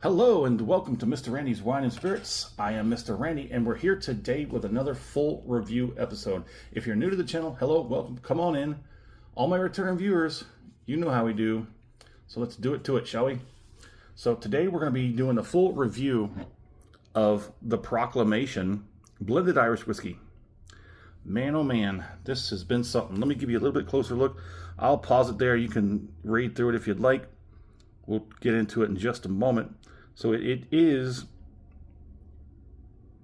Hello and welcome to Mr. Randy's Wine and Spirits. I am Mr. Randy and we're here today with another full review episode. If you're new to the channel, hello, welcome, come on in. All my return viewers, you know how we do. So let's do it to it, shall we? So today we're going to be doing a full review of the Proclamation Blended Irish Whiskey. Man, oh man, this has been something. Let me give you a little bit closer look. I'll pause it there. You can read through it if you'd like. We'll get into it in just a moment. So it is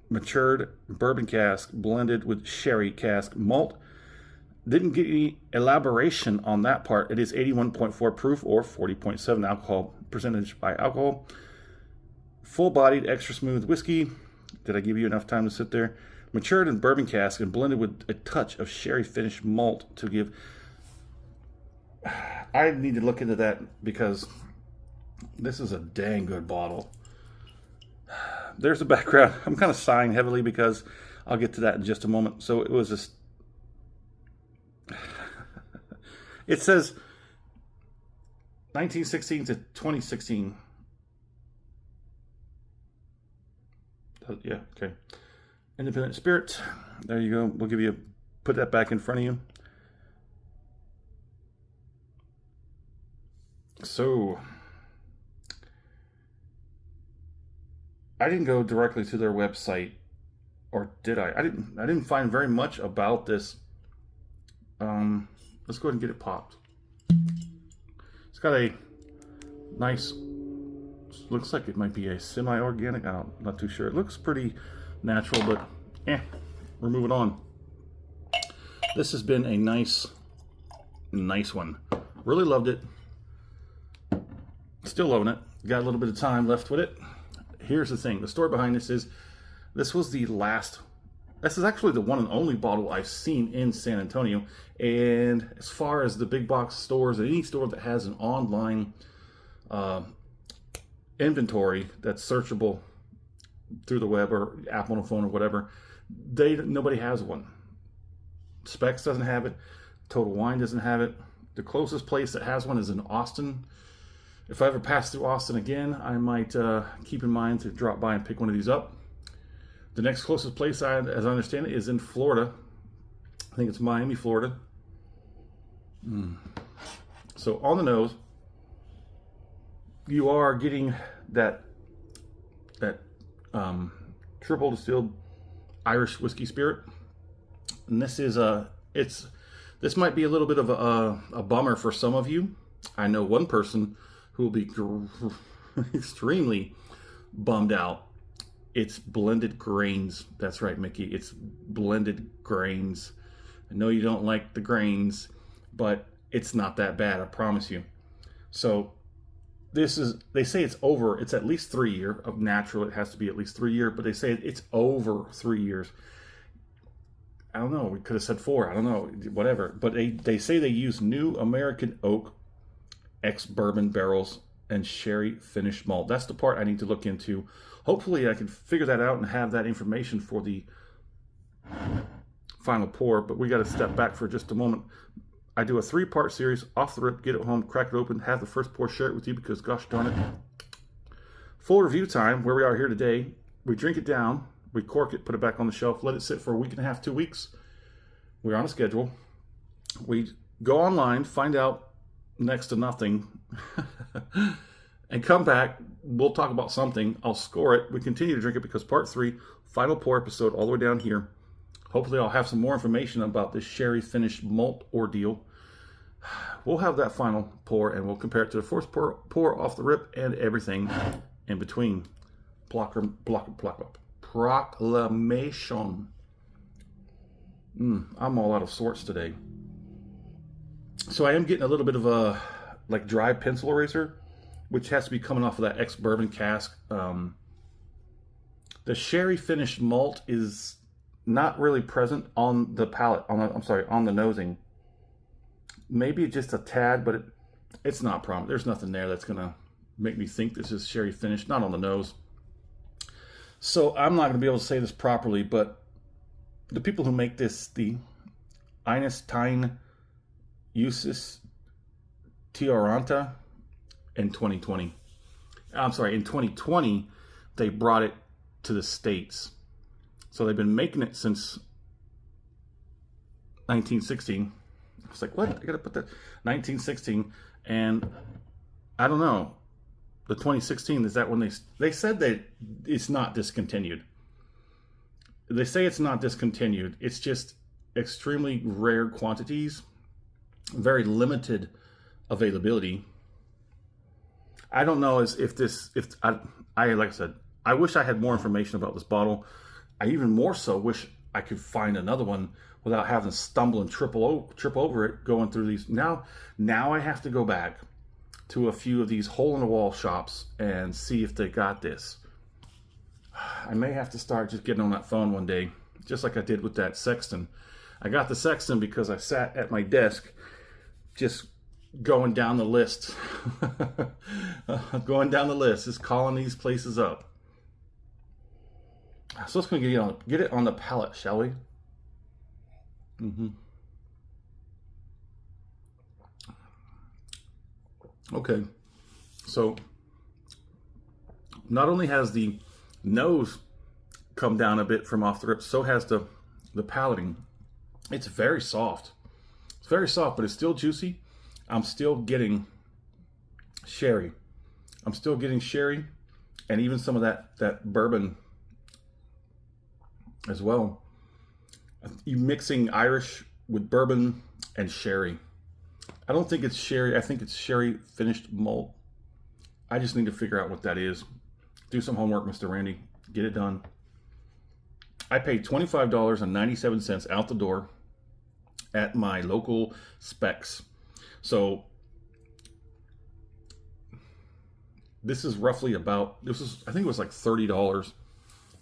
matured bourbon cask blended with sherry cask malt. Didn't get any elaboration on that part. It is 81.4 proof or 40.7 alcohol percentage by alcohol. Full-bodied, extra smooth whiskey. Did I give you enough time to sit there? Matured in bourbon cask and blended with a touch of sherry finished malt to give. I need to look into that because this is a dang good bottle. There's the background. I'm kind of sighing heavily because I'll get to that in just a moment. So it was this. It says 1916 to 2016. Yeah, okay. Independent spirit. There you go. We'll give you put that back in front of you. So I didn't go directly to their website, or did I? I didn't find very much about this. Let's go ahead and get it popped. It's got a nice, looks like it might be a semi-organic. I'm not too sure. It looks pretty natural, but we're moving on. This has been a nice one. Really loved it. Still loving it. Got a little bit of time left with it. Here's the thing. The story behind this is, this was the last, this is actually the one and only bottle I've seen in San Antonio. And as far as the big box stores, any store that has an online inventory that's searchable through the web or app on a phone or whatever, nobody has one. Specs doesn't have it. Total Wine doesn't have it. The closest place that has one is in Austin. If I ever pass through Austin again, I might keep in mind to drop by and pick one of these up. The next closest place, as I understand it, is in Florida. I think it's Miami, Florida. So on the nose, you are getting that triple distilled Irish whiskey spirit, and this is this might be a little bit of a bummer for some of you. I know one person who will be extremely bummed out. It's blended grains. That's right, Mickey. It's blended grains. I know you don't like the grains, but it's not that bad, I promise you. So this is, they say it's at least 3 years of natural. It has to be at least 3 years, but they say it's over 3 years. I don't know. We could have said 4. I don't know. Whatever. But they say they use new American oak, ex-bourbon barrels, and sherry finished malt. That's the part I need to look into. Hopefully I can figure that out and have that information for the final pour, but we got to step back for just a moment. I do a 3-part series, off the rip, get it home, crack it open, have the first pour, share it with you because gosh darn it. Full review time, where we are here today. We drink it down, we cork it, put it back on the shelf, let it sit for a week and a half, 2 weeks. We're on a schedule. We go online, find out next to nothing, and come back. We'll talk about something. I'll score it. We continue to drink it because part 3, final pour episode, all the way down here. Hopefully I'll have some more information about this sherry finished malt ordeal. We'll have that final pour and we'll compare it to the first pour off the rip and everything in between. Proclamation. I'm all out of sorts today. So I am getting a little bit of a like dry pencil eraser, which has to be coming off of that ex-bourbon cask. The sherry finished malt is not really present on the palate, on the nosing. Maybe just a tad, but it's not prominent. There's nothing there that's gonna make me think this is sherry finished, not on the nose. So I'm not gonna be able to say this properly, but the people who make this, the Einstein Usis Tiaranta in 2020. I'm sorry, in 2020, they brought it to the States. So they've been making it since 1916. I was like, what? I gotta put that 1916, and I don't know. The 2016, is that when they said that it's not discontinued. They say it's not discontinued. It's just extremely rare quantities, very limited availability. I don't know if I like I said, I wish I had more information about this bottle. I even more so wish I could find another one without having to stumble and trip over it going through these. Now I have to go back to a few of these hole-in-the-wall shops and see if they got this. I may have to start just getting on that phone one day, just like I did with that Sexton. I got the Sexton because I sat at my desk just going down the list. Going down the list, just calling these places up. So let's get it on the palate, shall we? Okay, so not only has the nose come down a bit from off the rip, so has the palating. It's very soft. It's very soft, but it's still juicy. I'm still getting sherry. And even some of that bourbon as well. You mixing Irish with bourbon and sherry. I don't think it's sherry. I think it's sherry finished malt. I just need to figure out what that is. Do some homework, Mr. Randy. Get it done. I paid $25.97 out the door at my local Specs. So this is roughly about, I think it was like $30.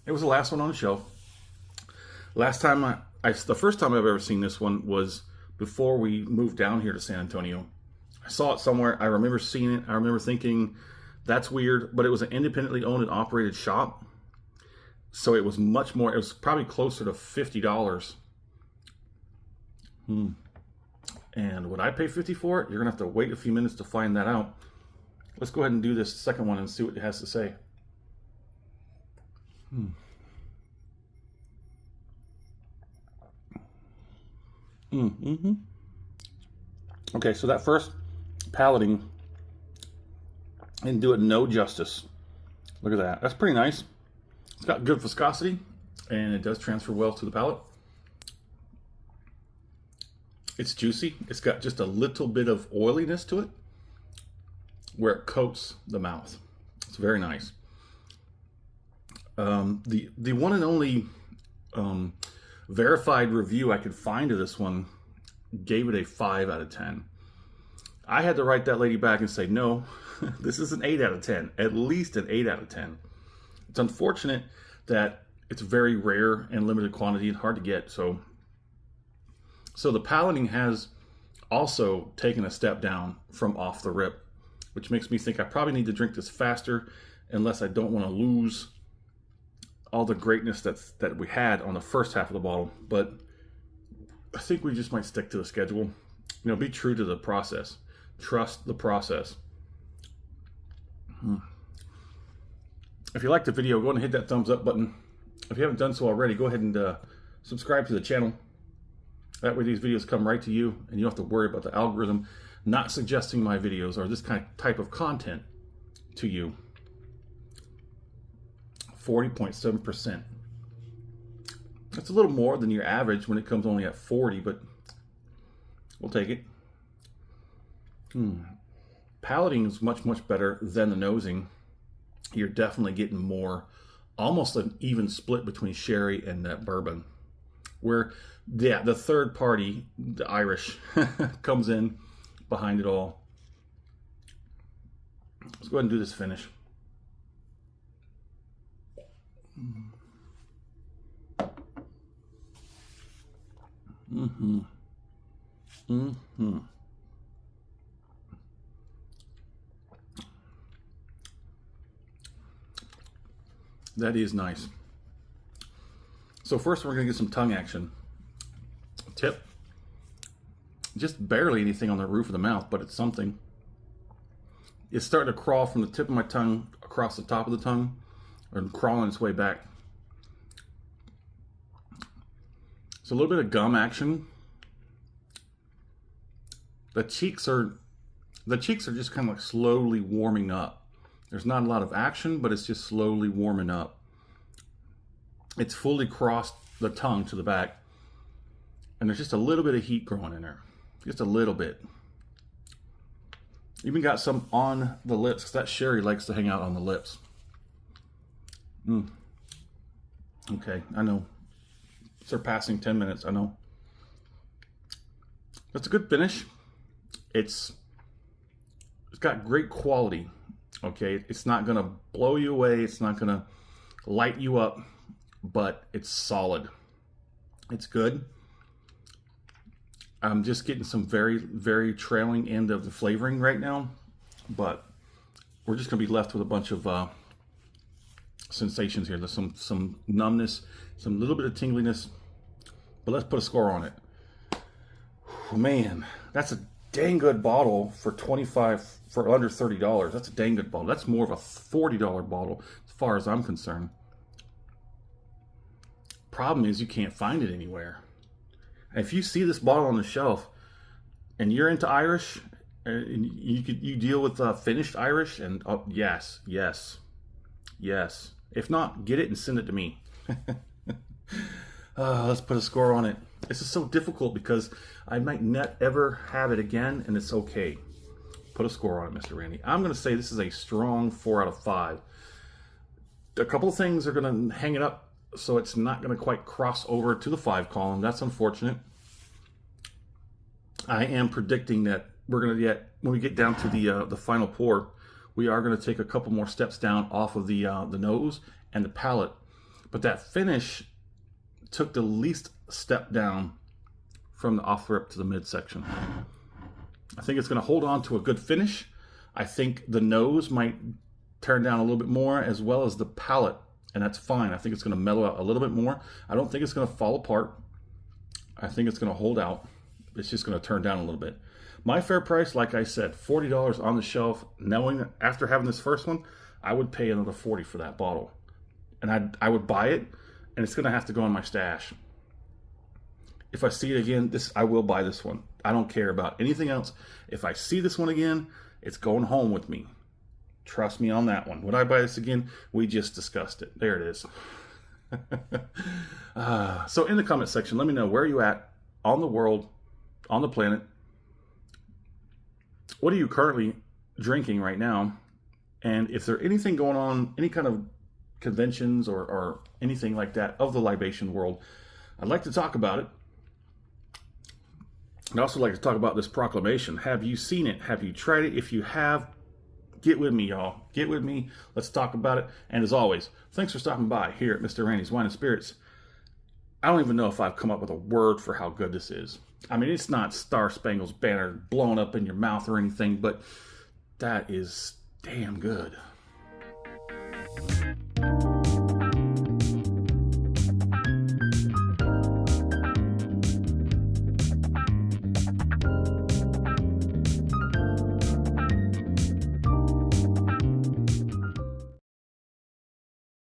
It was the last one on the shelf. Last time the first time I've ever seen this one was before we moved down here to San Antonio. I saw it somewhere. I remember seeing it. I remember thinking, that's weird, but it was an independently owned and operated shop. So it was much more, it was probably closer to $50. And would I pay $50 for it? You're gonna have to wait a few minutes to find that out. Let's go ahead and do this second one and see what it has to say. Okay, so that first palating didn't do it no justice. Look at that. That's pretty nice. It's got good viscosity, and it does transfer well to the palate. It's juicy. It's got just a little bit of oiliness to it where it coats the mouth. It's very nice. The one and only verified review I could find of this one gave it a 5 out of 10. I had to write that lady back and say, no, this is an 8 out of 10, at least an 8 out of 10. It's unfortunate that it's very rare and limited quantity and hard to get. So the palating has also taken a step down from off the rip, which makes me think I probably need to drink this faster unless I don't want to lose all the greatness that we had on the first half of the bottle. But I think we just might stick to the schedule. Be true to the process. Trust the process. If you liked the video, go ahead and hit that thumbs up button. If you haven't done so already, go ahead and subscribe to the channel. That way these videos come right to you and you don't have to worry about the algorithm not suggesting my videos or this type of content to you. 40.7%. That's a little more than your average when it comes only at 40, but we'll take it. Palating is much, much better than the nosing. You're definitely getting more, almost an even split between sherry and that bourbon. Where, the third party, the Irish, comes in behind it all. Let's go ahead and do this finish. That is nice. So first we're going to get some tongue action. Tip. Just barely anything on the roof of the mouth, but it's something. It's starting to crawl from the tip of my tongue across the top of the tongue and crawling its way back. It's a little bit of gum action. The cheeks are just kind of like slowly warming up. There's not a lot of action, but it's just slowly warming up. It's fully crossed the tongue to the back, and there's just a little bit of heat growing in there. Just a little bit. Even got some on the lips, because that sherry likes to hang out on the lips. Okay, I know. Surpassing 10 minutes, I know. That's a good finish. It's got great quality. Okay, it's not gonna blow you away. It's not gonna light you up, but it's solid. It's good. I'm just getting some very, very trailing end of the flavoring right now, but we're just gonna be left with a bunch of sensations here. There's some numbness, some little bit of tingliness, but let's put a score on it. Man, that's a dang good bottle for under $30. That's a dang good bottle. That's more of a $40 bottle as far as I'm concerned. Problem is you can't find it anywhere. If you see this bottle on the shelf and you're into Irish, and you deal with finished Irish, and yes. If not, get it and send it to me. Let's put a score on it. This is so difficult because I might not ever have it again, and it's okay. Put a score on it, Mr. Randy. I'm going to say this is a strong 4 out of 5. A couple of things are going to hang it up, so it's not going to quite cross over to the 5 column. That's unfortunate. I am predicting that we're going to get, when we get down to the final pour, we are going to take a couple more steps down off of the nose and the palate. But that finish took the least step down from the off rip to the midsection. I think it's going to hold on to a good finish. I think the nose might turn down a little bit more, as well as the palate, and that's fine. I think it's going to mellow out a little bit more. I don't think it's going to fall apart. I think it's going to hold out. It's just going to turn down a little bit. My fair price, like I said, $40 on the shelf. Knowing that after having this first one, I would pay another $40 for that bottle. And I would buy it, and it's going to have to go in my stash. If I see it again, I will buy this one. I don't care about anything else. If I see this one again, it's going home with me. Trust me on that one. Would I buy this again? We just discussed it. There it is. So in the comment section, let me know where you at on the world, on the planet. What are you currently drinking right now? And if there's anything going on, any kind of conventions or anything like that of the libation world, I'd like to talk about it. I'd also like to talk about this Proclamation. Have you seen it? Have you tried it? If you have, get with me, y'all. Get with me. Let's talk about it. And as always, thanks for stopping by here at Mr. Randy's Wine and Spirits. I don't even know if I've come up with a word for how good this is. I mean, it's not Star Spangled Banner blowing up in your mouth or anything, but that is damn good.